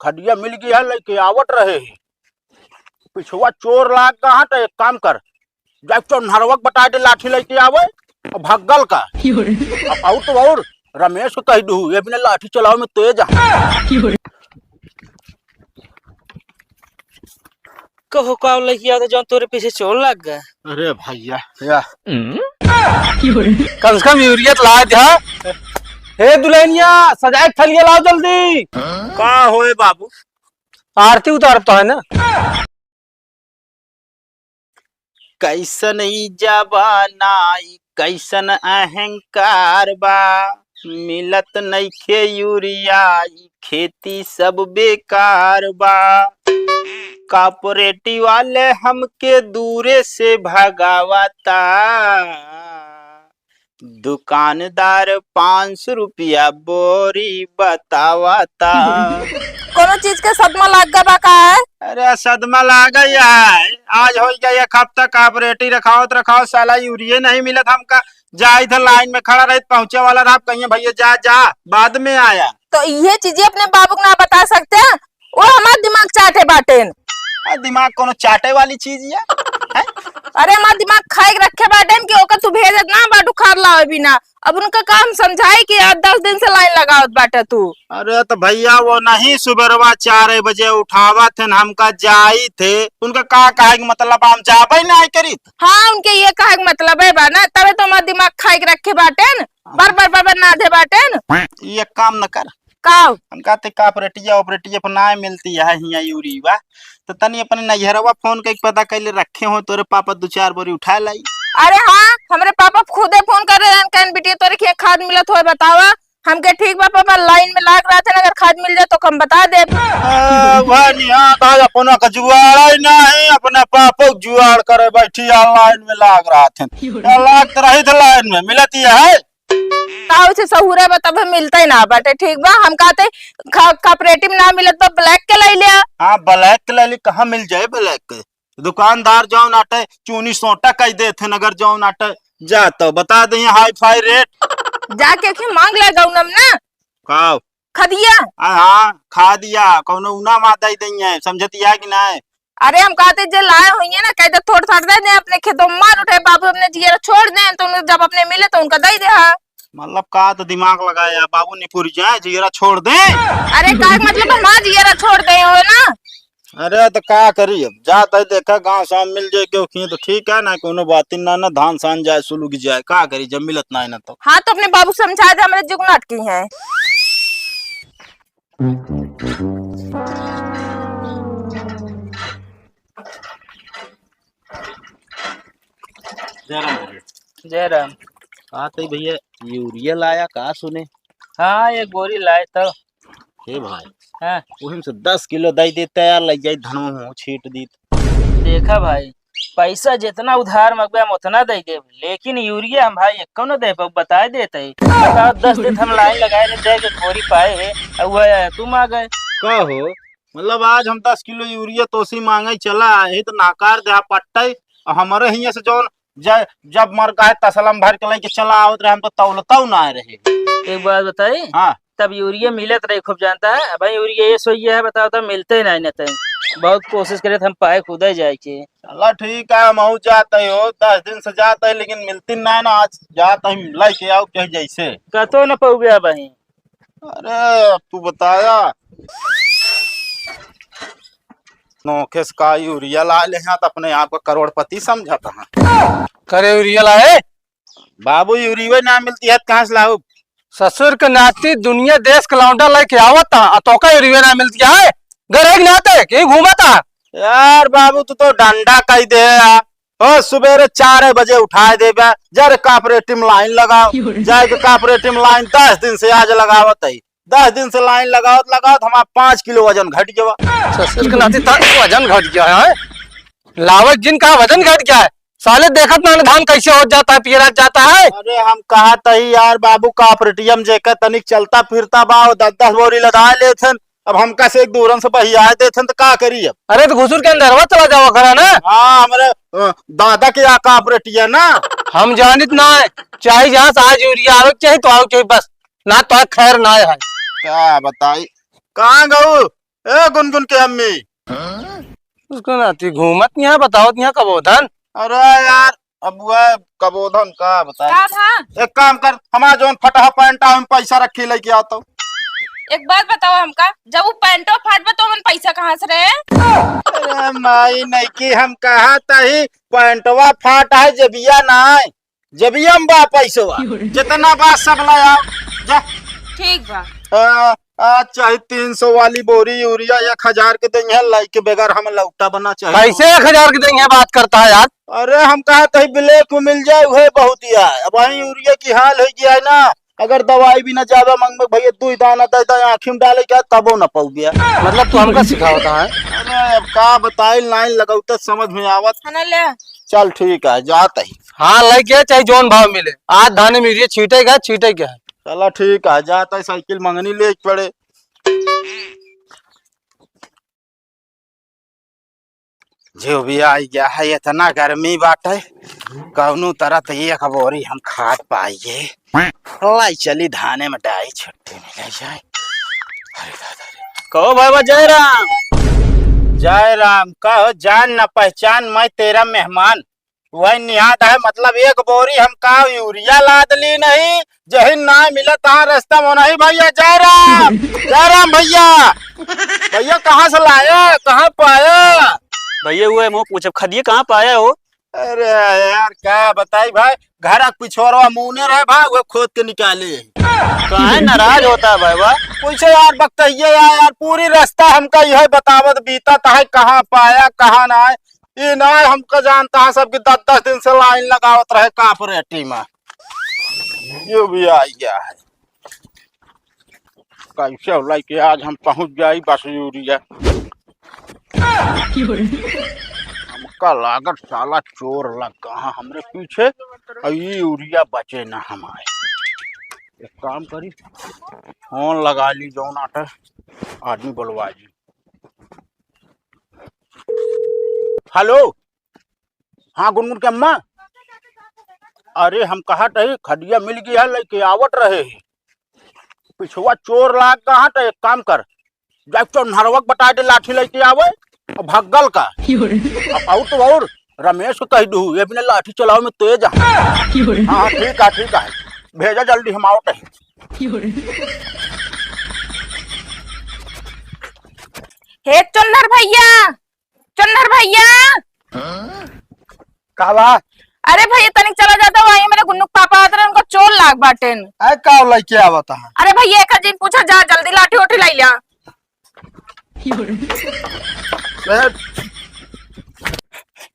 खदिया मिल गई है, लेके आवत रहे ही पिछुआ चोर लाग कहाँ। तो एक काम कर, जब तो नरवक बता दे लाठी लेके आवे और भगल का। अब और तो और रमेश को कह दू ये बिना लाठी चलाओ में तेज है। कहो का लगिया तो जौन तोरे पीछे चोर लग गए। अरे भैया या कम से कम यूरिया तो ला दे। हे दुल्हनिया सजाए थलिया लाओ जल्दी। का होए बाबू? आरती उतारता है ना। कैसन ई जवानाई कैसन अहंकार बा, मिलत नइखे यूरिया खेती सब बेकार बा। कॉपरेटिव वाले हमके दूरे से भगावता, दुकानदार 500 रुपया बोरी बतावता। कोनो चीज के सदमा लाग गया बा का है? अरे सदमा लाग गया है, आज हो गया एक हफ्ता कॉपरेटिव रखाओ साला यूरिया नहीं मिलत। हमका जा इधर लाइन में खड़ा रहे, पहुंचे वाला रहा, कहिए भैया जा जा, बाद में आया। तो ये चीजें अपने बाबू को ना बता सकते हैं? वो हमारा दिमाग चाटे बाटेन। दिमाग कोनो चाटे वाली चीज है? अरे हमारा दिमाग खाए रखे बाटेन कि ओकर तू भेजत ना बाटू खार लावे बिना। अब उनका काम समझाई कि आज 10 दिन से लाइन लगावत बाटे तू। अरे तो भैया वो नहीं सुबह 4 बजे उठावा थे, हमका जाई थे, उनका का कहे कि मतलब हम जाबे नहीं करी। हाँ उनके ये कहे के मतलब है बा ना, तबे तो हमारा दिमाग खाए रखे बाटेन, बार ना दे बाटेन। ये काम न कर काव हम कहते ऑपरेटिया पर ना मिलती है हिया यूरिया, तो तनी अपने नैहरवा फोन करके पता कैले रखे हो तोरे पापा 2-4 बोरी उठा लाई। अरे हाँ हमारे पापा खुदे फोन कर रहे हैं बिटिया तोरे के खाद मिलत हो बतावा। हमके ठीक बा पापा लाइन में लाग रहा था, अगर खाद मिल जाए तो हम बता दे। अपना का जुआड़ नहीं, अपने पापा जुआड़ करे बैठी लाइन में लाग रहा थे, लाग रही थे लाइन में मिलती है। से सहूरे तब मिलता ही ना बाटे। ठीक बा हम कहते कॉपरेटिव ना मिलत तो ब्लैक के ले लिया। हाँ ब्लैक के ले ली, कहाँ मिल जाए ब्लैक के? दुकानदार जो नाटे चूनी सोटा कह दे थे, अगर जो नाटे जा तो बता दे हाई फाई रेट जाके मांग ले गौनम ना का खदिया। हाँ खा दिया कौनो उना माता ही देंगे, समझतिया कि नहीं? अरे हम कहते जो लाए हुई है ना कहते थोड़ा दे दे, अपने खेतों में मार उठे बाबू अपने जिया छोड़ दे, तो जब अपने मिले तो उनका दे दे। मतलब का तो दिमाग लगाया बाबू निपुर जाए जीरा छोड़ दे। अरे का मतलब हमारा जिया छोड़ दे हो ना। अरे तो क्या करी, अब जाता है देखा गाँव शाम मिल जाए क्यों तो ठीक है ना, कोनो बात ना धान सान जाए सुलूग जाए, का करी जब मिलत ना है ना। तो हाँ तो अपने बाबू समझा दे, हमारे जुगनाट की है। जय राम। कहा तो भैया यूरिया लाया का सुने? हाँ ये गोरी लाए तो। हे भाई हाँ वही से 10 किलो दे देते यार, लग जाए धनों में छीट दी। देखा भाई पैसा जितना उधार मंगबे हम उतना दे दे, लेकिन यूरिया हम भाई एक न दे बता देते। बताओ 10 दिन हम लाइन लगाए रहे गोरी पाए है, वह तुम आ गए। का हो मतलब आज हम 10 किलो यूरिया तोसी मांगे चला है तो नाकार दे पट्टे हमारे हिया से जो जब मर गए तसलम भर के लेके चला आवत रहे, हम तो तौलताऊ ना रहे। एक बात बताई, हाँ तब यूरिया मिलत रहे खूब जानता है भाई, यूरिया ये सोई है बताओ तो मिलते ही नहीं न। बहुत कोशिश करे हम पाए खुद ही जाए के। चला ठीक है मऊ जाते हो 10 दिन से जाते है, लेकिन मिलती ना है ना, आज जाते ही लेके आओ कहीं जैसे कतो न पऊ गया भाई। अरे तू बताया नोकेस का यूरिया ला ले तो अपने आप को करोड़पति समझाता है। करे यूरिया लाए बाबू यूरिया ना मिलती है कहाँ से लाऊ? ससुर के नाती दुनिया देश के लौंडा लेके आवता तो का यूरिया ना मिलती है? घर एक नाते कहीं घूमता यार बाबू तू तो डंडा कही दे यार, सुबह 4 बजे उठाए दे जर कॉपरेटिव लाइन लगाओ, जाए कॉपरेटिव लाइन 10 दिन से आज लगावत है, 10 दिन से लाइन लगावत हमारा 5 किलो वजन घट गया। ससुर के नाते वजन घट गया है, लावत जिन का वजन घट गया है। साले देखत ना धान कैसे हो जाता है, पियरा जाता है। अरे हम कहा तही यार बाबू कॉपरेटिव जेकर तनिक चलता फिरता बा 10-10 बोरी लदा लेथन, अब हम कैसे एक दूरन से बहिया देथन तो का करी अब? अरे तो घुसुर के अंदर चला जाओ करा ना। हाँ हमारे दादा के यहाँ कॉपरेटिव ना, हम जानित ना है, चाहे जहाँ से आज यूरिया आवे चाहे तो आओ चाहे बस ना तो खैर ना है। क्या बताई कहाँ गऊ ए गुनगुन के अम्मी। उसको नाती घूमत यहाँ बताओ यहाँ कबोधन। अरे यार अब वह कबोधन का बता। का था? एक काम कर, हमारा जोन फटा पैंटा हम पैसा रखी लेके आता हूँ। एक बात बताओ हमका, जब वो पैंटो फाटबा तो मन पैसा कहाँ से रहे? अरे माई नहीं की हम कहा तही पैंटवा फाट है जबिया ना है, जबिया में बा पैसवा जितना बा सब लाया जा। ठीक बा। आज चाहे 300 वाली बोरी यूरिया 1000 के देंगे लाई के बगैर हम लौटा बना चाहिए। कैसे 1000 के देंगे बात करता है यार। अरे हम कहा कहीं ब्लैक में मिल जाए वह बहुत ही है। अब वही यूरिया की हाल हो गया है ना, अगर दवाई भी ना ज्यादा मांग भैया 2 दाना दे आँखी में डाले क्या तबो न पाऊ गया। मतलब तू हमका सिखावता है। अरे अब का बताई लाइन लगाऊ समझ में आवत। है ना ले। चल ठीक है जाता ही। हाँ लेके चाहे जोन भाव मिले, आज धाने में यूरिया छीटे क्या है। चला ठीक है जाता है, साइकिल मंगनी ले पड़े। जो भी आई गया है इतना गर्मी बाटे कौनो तरह तो एक बोरी हम खाद पाइए। लाई चली धाने में डाई छुट्टी मिले जाए। कहो बाबा जय राम। जय राम। कहो जान न पहचान मैं तेरा मेहमान वही निहात है। मतलब एक बोरी हम का यूरिया लाद ली नहीं, जही ना मिला तहाँ रास्ता में नहीं। भैया जय राम भैया। भैया कहाँ से लाया कहाँ पाया? भैया हुआ मुँह पूछब खदिए कहाँ पाया हो? अरे यार क्या बताई भाई, घर पिछोरवा मुँह रहे भाई वो खोद के निकाले। कहाँ नाराज होता है बाबा? पूछो यार बकतइये यार पूरी रास्ता हमका यह बतावत बीता है कहाँ पाया कहाँ ना है। ये ना हमको जानता है सबकी 10-10 दिन से लाइन लगावत रहे कापरेटी में। ये भी आ गया है कैसे लेके आज हम पहुंच जाई बस यूरिया। हमका लागत साला चोर लगा हमरे पीछे और ये यूरिया बचे ना हमारे। एक काम करी फोन लगा ली जो नाटे आदमी बुलवा जी। हेलो हाँ गुनगुन के अम्मा। अरे हम कहा तही खदिया मिल गया है लेके आवत रहे पिछुआ चोर लाग कहा। तो एक काम कर जब तो नरवक बता दे लाठी लेके आवे और भगल का और तो और रमेश को कह दू ये बिना लाठी चलाओ में तेज है। हाँ ठीक है भेजा जल्दी हम आओ तही। हे चुन्नर भैया कहवा अरे भैया तनिक चला जाता वही मेरे गुन्नू पापा आते रहे, उनको चोर लाग बाटेन। ऐ का लेके आवता है। अरे भैया एक दिन पूछा जा जल्दी लाठी उठी लाई लिया।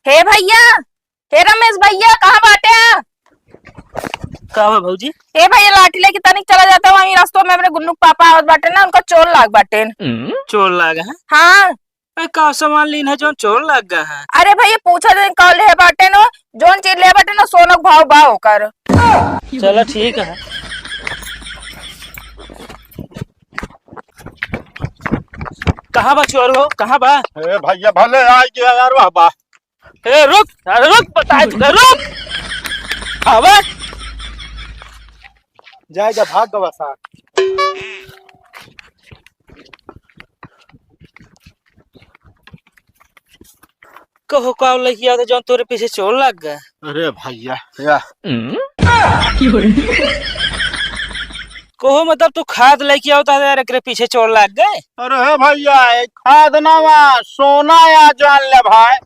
हे भैया हे रमेश भैया कहाँ बाटे? कहा भौजी? हे भैया लाठी लेके तनिक चला जाता वही रास्तों में मेरे गुन्नू पापा आवत बाटे ना, उनको चोर लाग बाटेन। चोर लागा है? हाँ का सामान लीन है जो चोर लग गया है? अरे भैया पूछा दिन कल ले बाटे नो जोन चीज ले बाटे ना सोनक भाव भाव कर। चलो ठीक है। कहाँ बा चोर हो कहाँ बा? ए भैया भले आ गया यार वाह वाह। ए रुक बताए तुझे रुक। आवा जाएगा भाग गवा साहब। कहो का लगी आता जो तोरे पीछे चोर लग गया। अरे भैया या कहो मतलब तू खाद लेके आता है यार एकरे पीछे चोर लग गए? अरे भैया खाद नवा सोना या जान ले भाई।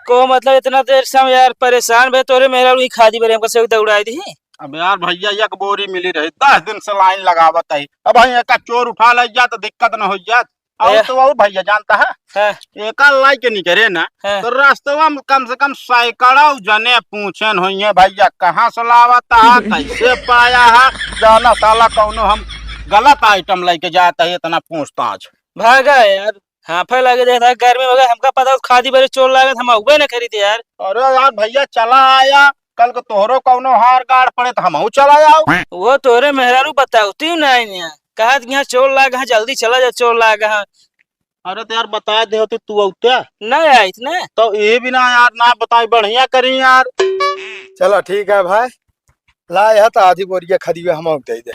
कहो मतलब इतना देर से हम यार परेशान भे तोरे मेरा वही खादी बेरे हमको से दौड़ाई दी। अब यार भैया एक बोरी मिली रही 10 दिन से लाइन लगावत है। अब भैया का चोर उठा ले जा तो दिक्कत न हो जात। और तो और भैया जानता है एक लाई के नहीं करे ना तो रास्तवा में कम से कम सैकड़ों जने पूछन हुई भैया कहाँ से लावता है कैसे पाया है जाना साला कौनो हम गलत आइटम लेके जाता है इतना पूछताछ। भागा यार हाफे लगे देखा गर्मी वगैरह हमका पता खादी बेरे चोर लागत हम उबे न खरीदे यार। अरे यार भैया चला आया कल को तोहरो कौनो हार गाड़ पड़े तो हम चला जाओ। वो तोरे मेहरारू बताओ तीन नहीं कहा यहाँ चोर लागा जल्दी चला जा चोर लागा। अरे तो यार बता दे होती तू औते नहीं आई इतने तो ये भी ना यार ना बताई बढ़िया करी यार। चलो ठीक है भाई लाए है तो आधी बोरिया खरीदे हम दे दे।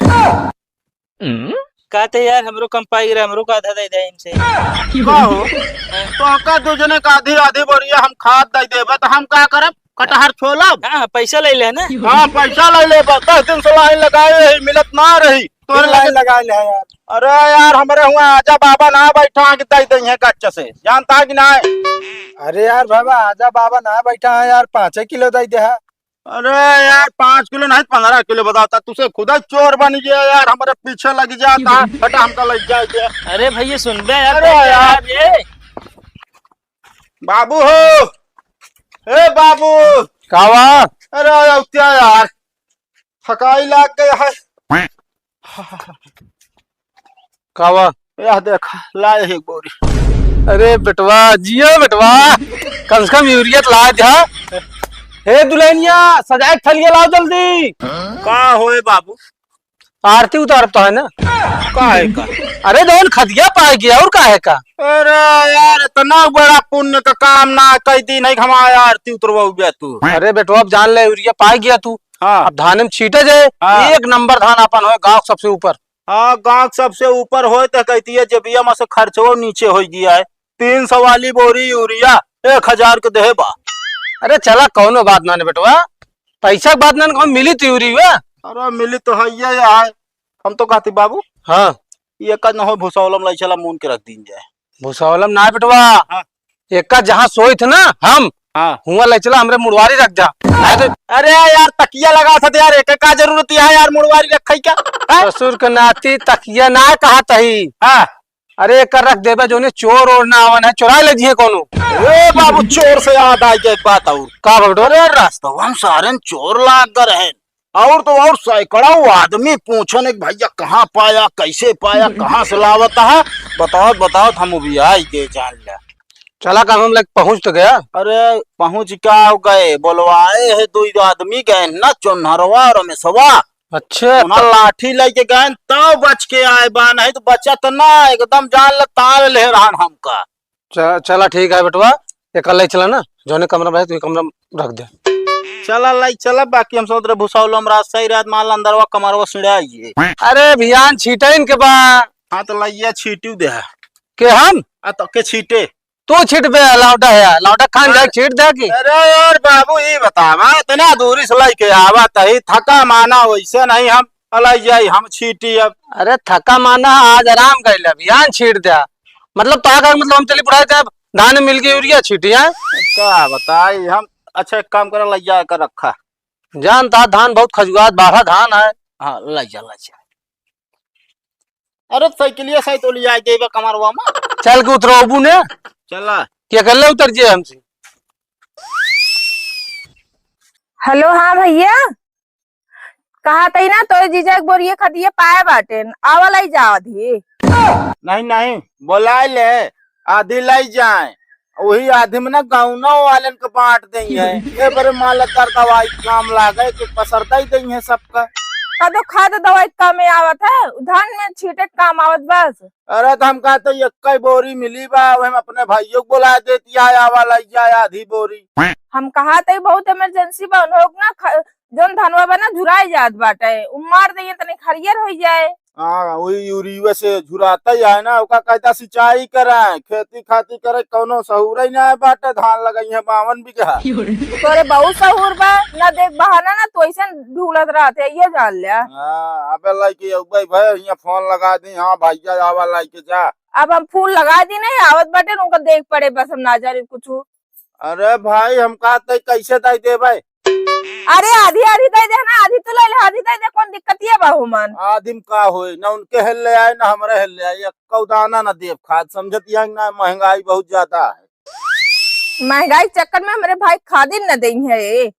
कहते यार हमरो कम पाई रहा, हमरो का आधा दे दे इनसे। का हो तो का दो जने का आधी आधी बोरिया हम खाद दे देबे तो हम का करब? कटहर छोलब? हाँ पैसा ले ले ना। हाँ पैसा ले ले, 10 दिन से लाइन लगाए रही, मिलत ना रही तोरे लाइन लगा ले यार। अरे यार हमारे हुआ आजा बाबा ना बैठा के दे दे कच्च से, जानता है कि ना? अरे यार बाबा आजा बाबा ना बैठा है यार, 5 किलो दे दे। अरे यार 5 किलो नहीं 15 किलो बताता, तुझे खुदा चोर बन गया यार, हमारे पीछे लग जाता हटा हमका लग जाए। अरे भैया सुन बे यार, अरे यार ये बाबू हो, ए बाबू कावा अरे अब क्या यार थकाई लाग गया है। कावा यह देख लाए एक बोरी। अरे बेटवा जियो बेटवा, कम से कम यूरिया तो ला जा। हे दुल्हनिया सजाए थलिया लाओ जल्दी। का होए बाबू? आरती उतारता है ना। का है का? अरे दोन खदिया पाए गया और का है का। अरे यार इतना बड़ा पुण्य का काम ना कई दिन नहीं हमारा आरती उतरवाऊ गया तू। अरे बेटवा अब जान ले यूरिया पाए गया तू। हाँ अब धान में छीटे जाए, हाँ। 1 नंबर धान अपन हो गाँव सबसे ऊपर। हाँ गाँव सबसे ऊपर हो तो कहती है जब ये से खर्चो नीचे हो गया है। 300 वाली बोरी यूरिया 1000 के दे बा। अरे चला कौनो बात ना बेटवा, पैसा की बात ना कौन मिली थी यूरिया। अरे मिली तो है ये यार, हम तो कहते बाबू हाँ ये का न हो भूसावलम लाई चला मून के रख दीन जाए। भूसावलम ना बेटवा, हाँ। एक का जहाँ सोई थे ना हम हाँ हुआ ले चला हमरे मुड़वारी रख जा। नहीं तो अरे यार तकिया लगा था यार, एक का जरूरत है यार मुड़वारी रखई क्या? ससुर के नाती तकिया ना कहा तही। हाँ अरे कर रख देबे जो ने चोर और ना आवन है, चुरा ले जिए कोनो। ए बाबू चोर से याद आ गया एक बात और। का बेटवा अरे रास्ता हम सारे चोर लाग कर है, और तो और सैकड़ों आदमी पूछन एक भैया कहाँ पाया कैसे पाया कहाँ से लावता है, बताओ बताओ हम भी आई के जान लिया। चला काम हम लग पहुंच तो गया। अरे पहुंच क्या गए, बोलवाए है 2 आदमी गए ना, चोनहरवा और रमेशवा। अच्छा उन्हें लाठी लेके गए तब बच के आए बा, नहीं तो बचा तो ना एकदम जान ले ताल ले रहा हमका। चला ठीक है बेटवा, एक ले चला ना जोने कमरा भाई तू कमरा रख दे। चला लाई चला, बाकी हम सोच रहे भूसावलम रात सही रात माल अंदरवा कमरवा सिड़ाइए। अरे भियान छीटे इनके बा हाँ तो लाइया छीटू दे है के हम तो के छीटे। तू छीट बे लौटा है, लौटा खान जाए छीट दे की। अरे यार बाबू ये बतावा इतना दूरी से लाई के आवा तही थका माना वैसे नहीं हम अलाई जाई हम छीटी अब। अरे थका माना आज आराम कर ले, भियान छीट दे मतलब तो मतलब हम चली पढ़ाई थे धान मिल गई यूरिया छीटी है। क्या बताई हम, अच्छा एक काम कर लाई जा कर रखा। जानता धान बहुत खजुआत बारह धान है। हाँ लाई जा लाई जा। अरे साइकिलिया सही तो लिया देबे कमरवा में। चल के उतरो अबू ने चला क्या कर ले उतर जे हमसे। हेलो हाँ भैया, कहा तई ना तो जीजा एक बोरिए खदिए पाए बाटे, आवल आई जा आधी। नहीं नहीं बोला ले आधी लाई जाए, वही आधी में ना गाँव वाले को बांट देंगे। ये बड़े माल दवाई काम लागे कि पसरता ही देंगे सबका। का तो खाद दवाई काम में आवत है, धान में छीटे काम आवत बस। अरे तो हम कहते एक बोरी मिली बा, हम अपने भाइयों को बुला देती है आवा लाई जाए आधी बोरी। हम कहा तई बहुत इमरजेंसी बा, लोग ना जोन धनवा बना झुराई जात बाटे, मार दिए तनी खरियर हो जाए। हाँ वही यूरिया से झुराता ही है ना, ओका कहता सिंचाई कराए खेती खाती करे, कोनो सहूर ही ना बाटे। धान लगाई है 52 बीघा। तोरे बहुत सहूर बा ना, देख बहाना ना तो ऐसे ढूलत रहते ये जान लिया। हाँ अबे लाई के भाई यहाँ फोन लगा दी, हाँ भैया आवा लाई के जा। अब हम फूल लगा दी नहीं आवत बाटे, उनका देख पड़े बस, हम ना जाने कुछ। अरे भाई हम कहते कैसे दे दे भाई। अरे आधी आधी दे दे ना, आधी तो ले ले, आधी दे दे, कौन दिक्कत है बाहू मन। आदिम का होए ना, उनके हेले आए ना हमारे हेले आए, कौदाना ना देव खाद समझती है ना, महंगाई बहुत ज्यादा है। महंगाई चक्कर में हमारे भाई खादी न दें है।